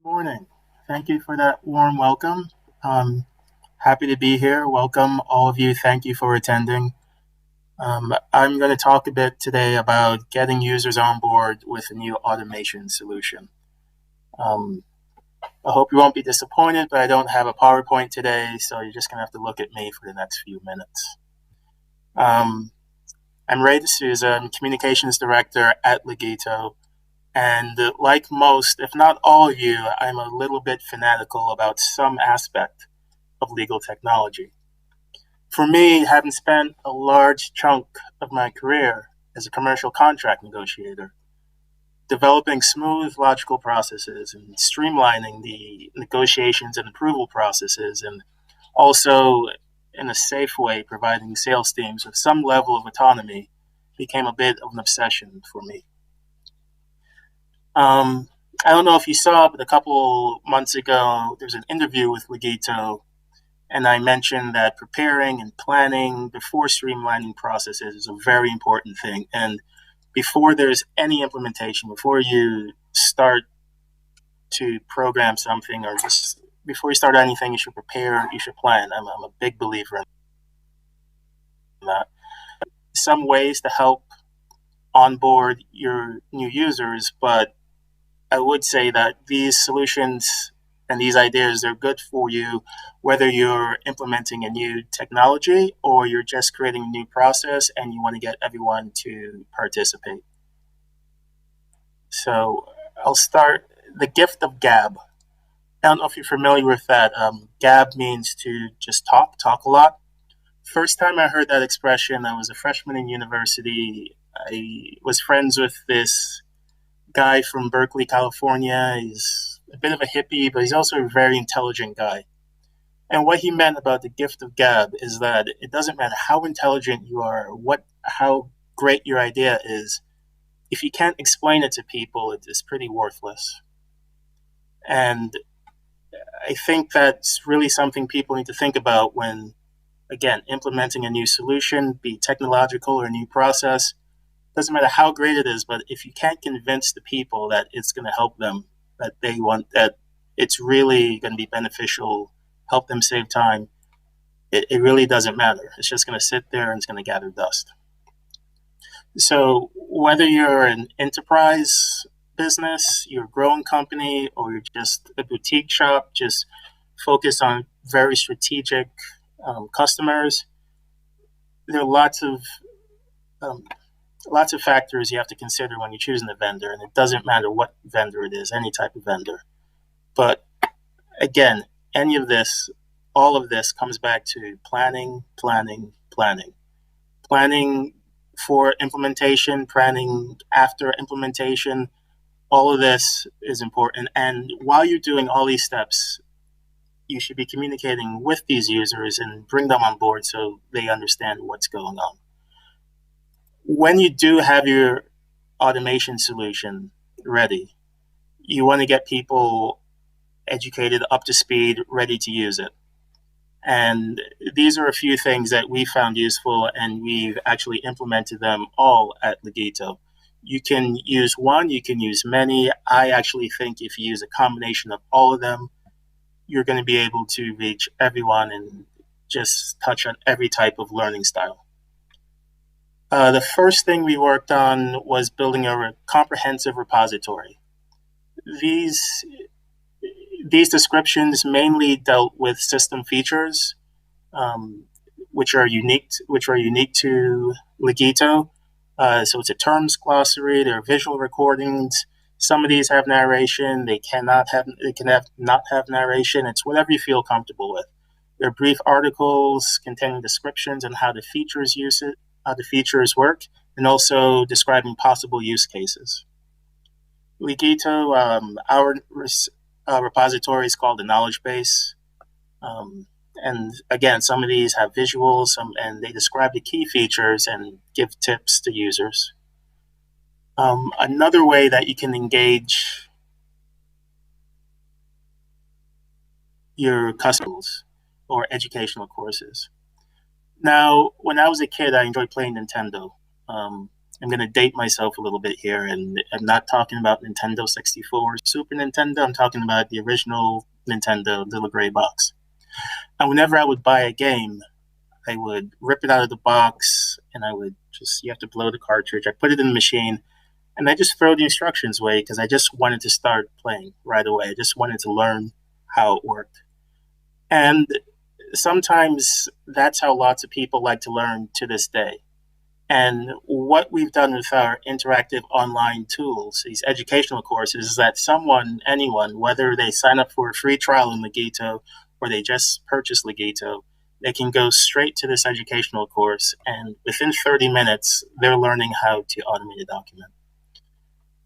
Morning. Thank you for that warm welcome. Happy to be here. Welcome, all of you. Thank you for attending. I'm going to talk a bit today about getting users on board with a new automation solution. Um, I hope you won't be disappointed, but I don't have a PowerPoint today, so you're just going to have to look at me for the next few minutes. Um, I'm Ray DeSouza. I'm Communications Director at Legito. And like most, if not all of you, I'm a little bit fanatical about some aspect of legal technology. For me, having spent a large chunk of my career as a commercial contract negotiator, developing smooth, logical processes and streamlining the negotiations and approval processes, and also in a safe way providing sales teams with some level of autonomy became a bit of an obsession for me. I don't know if you saw, but a couple months ago, there was an interview with Legito, and I mentioned that preparing and planning before streamlining processes is a very important thing. And before there's any implementation, before you start to program something, or just before you start anything, you should prepare, you should plan. I'm a big believer in that. Some ways to help onboard your new users, but I would say that these solutions and these ideas are good for you whether you're implementing a new technology or you're just creating a new process and you want to get everyone to participate. So I'll start the gift of gab. I don't know if you're familiar with that. Gab means to just talk a lot. First time I heard that expression, I was a freshman in university. I was friends with this guy from Berkeley, California. He's a bit of a hippie, but he's also a very intelligent guy. And what he meant about the gift of gab is that it doesn't matter how intelligent you are, how great your idea is, if you can't explain it to people, it is pretty worthless. And I think that's really something people need to think about when, again, implementing a new solution, be it technological or a new process. Doesn't matter how great it is, but if you can't convince the people that it's going to help them, that they want, that it's really going to be beneficial, help them save time, it really doesn't matter. It's just going to sit there and it's going to gather dust. So whether you're an enterprise business, you're a growing company, or you're just a boutique shop, just focus on very strategic customers, there are lots of factors you have to consider when you're choosing a vendor, and it doesn't matter what vendor it is, any type of vendor. But again, all of this comes back to planning, planning, planning. Planning for implementation, planning after implementation, all of this is important. And while you're doing all these steps, you should be communicating with these users and bring them on board so they understand what's going on. When you do have your automation solution ready, you want to get people educated, up to speed, ready to use it. And these are a few things that we found useful, and we've actually implemented them all at Legito. You can use one, you can use many. I actually think if you use a combination of all of them, you're going to be able to reach everyone and just touch on every type of learning style. The first thing we worked on was building a comprehensive repository. These descriptions mainly dealt with system features, which are unique to Legito. So it's a terms glossary. There are visual recordings. Some of these have narration. They can not have narration. It's whatever you feel comfortable with. There are brief articles containing descriptions on how the features work, and also describing possible use cases. Legito, our repository is called the knowledge base. And again, some of these have visuals, and they describe the key features and give tips to users. Another way that you can engage your customers or educational courses. Now, when I was a kid, I enjoyed playing Nintendo. I'm going to date myself a little bit here, and I'm not talking about Nintendo 64 or Super Nintendo. I'm talking about the original Nintendo little gray box. And whenever I would buy a game, I would rip it out of the box, and I would just, you have to blow the cartridge. I put it in the machine, and I just throw the instructions away because I just wanted to start playing right away. I just wanted to learn how it worked. And sometimes that's how lots of people like to learn to this day. And what we've done with our interactive online tools, these educational courses, is that someone, anyone, whether they sign up for a free trial in Legito or they just purchase Legito, they can go straight to this educational course, and within 30 minutes, they're learning how to automate a document.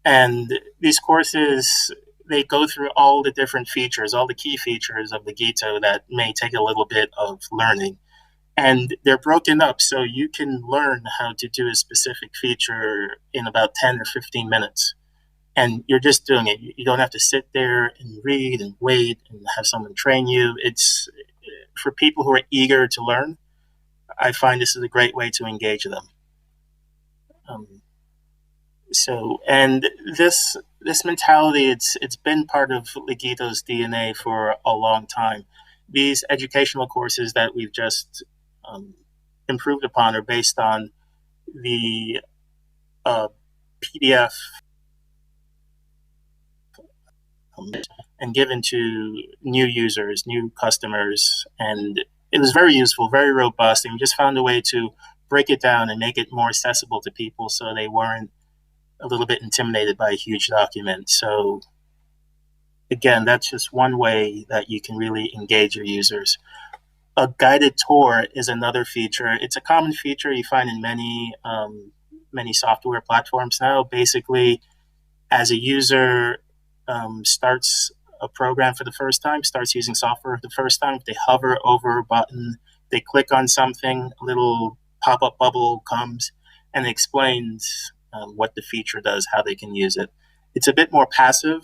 And these courses, they go through all the different features, all the key features of Legito that may take a little bit of learning. And they're broken up so you can learn how to do a specific feature in about 10 or 15 minutes. And you're just doing it. You don't have to sit there and read and wait and have someone train you. It's for people who are eager to learn. I find this is a great way to engage them. And this mentality, it's been part of Legito's DNA for a long time. These educational courses that we've just improved upon are based on the PDF and given to new users, new customers, and it was very useful, very robust, and we just found a way to break it down and make it more accessible to people so they weren't a little bit intimidated by a huge document. So again, that's just one way that you can really engage your users. A guided tour is another feature. It's a common feature you find in many software platforms now. Basically, as a user starts a program for the first time, starts using software for the first time, if they hover over a button, they click on something, a little pop-up bubble comes and explains what the feature does, how they can use it. It's a bit more passive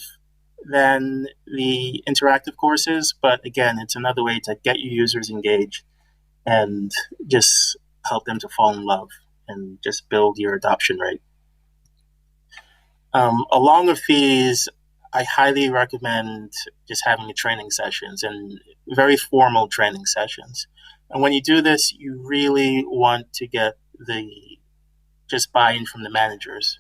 than the interactive courses, but again, it's another way to get your users engaged and just help them to fall in love and just build your adoption rate. Along with these, I highly recommend just having training sessions and very formal training sessions. And when you do this, you really want to get the just buy-in from the managers.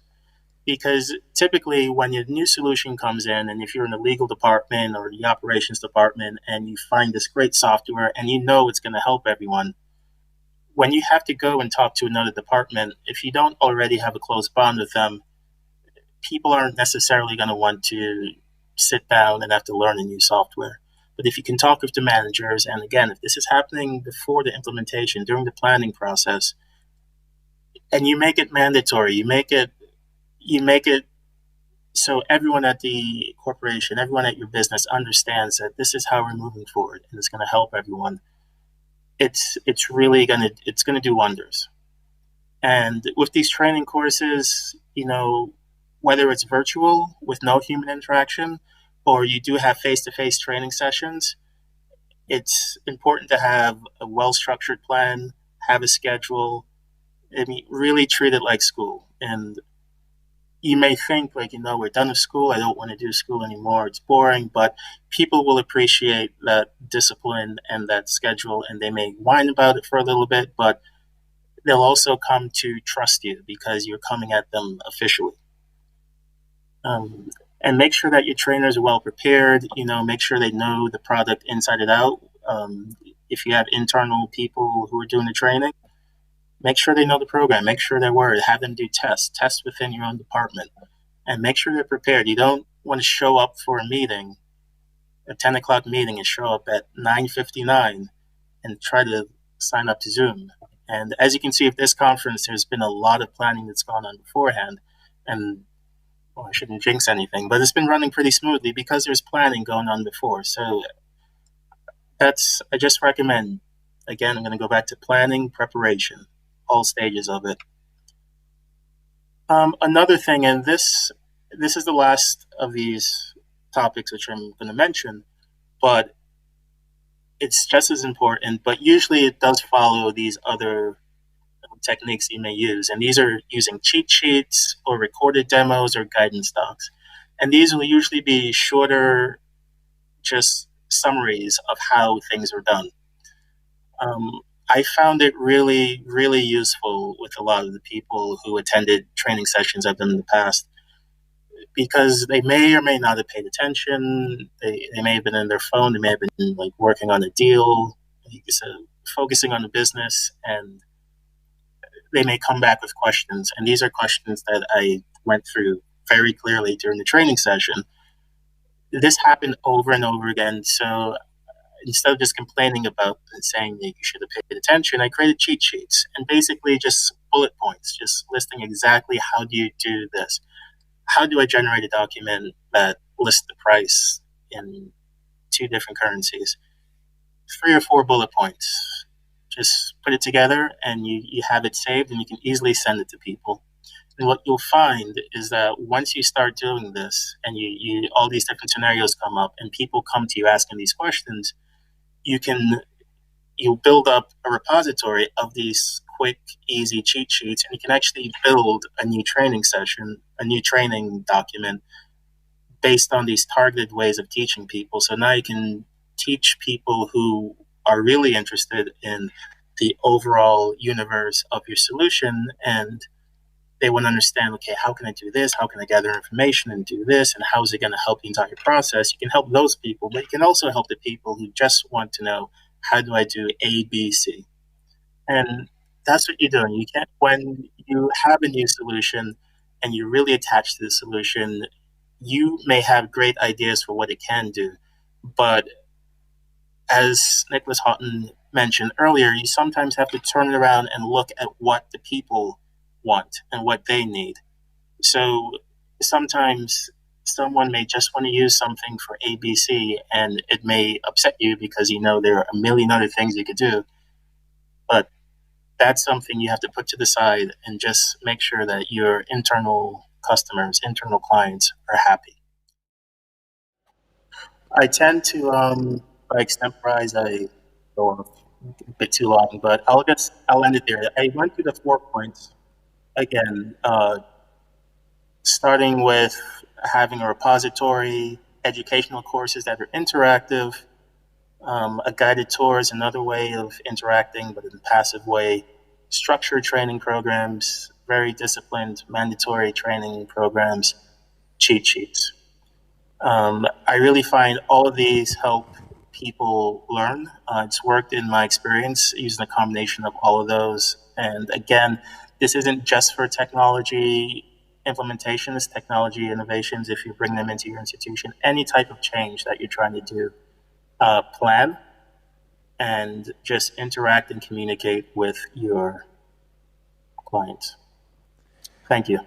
Because typically when a new solution comes in, and if you're in the legal department or the operations department and you find this great software and you know it's going to help everyone, when you have to go and talk to another department, if you don't already have a close bond with them, people aren't necessarily going to want to sit down and have to learn a new software. But if you can talk with the managers, and again, if this is happening before the implementation, during the planning process, and you make it mandatory, you make it so everyone at the corporation, everyone at your business understands that this is how we're moving forward and it's going to help everyone. It's really going to do wonders. And with these training courses, whether it's virtual with no human interaction or you do have face-to-face training sessions, it's important to have a well-structured plan, have a schedule. Really treat it like school. And you may think we're done with school. I don't want to do school anymore. It's boring, but people will appreciate that discipline and that schedule, and they may whine about it for a little bit, but they'll also come to trust you because you're coming at them officially. And make sure that your trainers are well prepared. Make sure they know the product inside and out. If you have internal people who are doing the training, make sure they know the program. Make sure they're aware. Have them do tests within your own department, and make sure they're prepared. You don't want to show up for a meeting, a 10 o'clock meeting, and show up at 9:59 and try to sign up to Zoom. And as you can see with this conference, there's been a lot of planning that's gone on beforehand. And I shouldn't jinx anything, but it's been running pretty smoothly because there's planning going on before. So I just recommend, again, I'm going to go back to planning, preparation, all stages of it. Another thing, and this is the last of these topics which I'm going to mention, but it's just as important, but usually it does follow these other techniques you may use. And these are using cheat sheets or recorded demos or guidance docs. And these will usually be shorter, just summaries of how things are done. I found it really, really useful with a lot of the people who attended training sessions I've done in the past, because they may or may not have paid attention. They may have been in their phone. They may have been like working on a deal, focusing on the business, and they may come back with questions. And these are questions that I went through very clearly during the training session. This happened over and over again. So instead of just complaining about and saying that you should have paid attention, I created cheat sheets and basically just bullet points, just listing exactly how do you do this? How do I generate a document that lists the price in two different currencies? 3 or 4 bullet points. Just put it together and you have it saved and you can easily send it to people. And what you'll find is that once you start doing this and you all these different scenarios come up and people come to you asking these questions, you build up a repository of these quick, easy cheat sheets, and you can actually build a new training session, a new training document based on these targeted ways of teaching people. So now you can teach people who are really interested in the overall universe of your solution, and they want to understand, okay, how can I do this? How can I gather information and do this? And how is it going to help the entire process? You can help those people, but you can also help the people who just want to know, how do I do A, B, C? And that's what you're doing. You can't, when you have a new solution and you're really attached to the solution, you may have great ideas for what it can do. But as Nicholas Houghton mentioned earlier, you sometimes have to turn it around and look at what the people want and what they need. So sometimes someone may just want to use something for ABC, and it may upset you because you know there are a million other things you could do. But that's something you have to put to the side and just make sure that your internal customers, internal clients are happy. I tend to, by extemporize, I go on a bit too long, but I'll end it there. I went through the 4 points again, starting with having a repository, educational courses that are interactive. A guided tour is another way of interacting, but in a passive way. Structured training programs, very disciplined, mandatory training programs, cheat sheets. I really find all of these help people learn. It's worked in my experience using a combination of all of those. And again, this isn't just for technology implementations, technology innovations. If you bring them into your institution, any type of change that you're trying to do, plan and just interact and communicate with your clients. Thank you.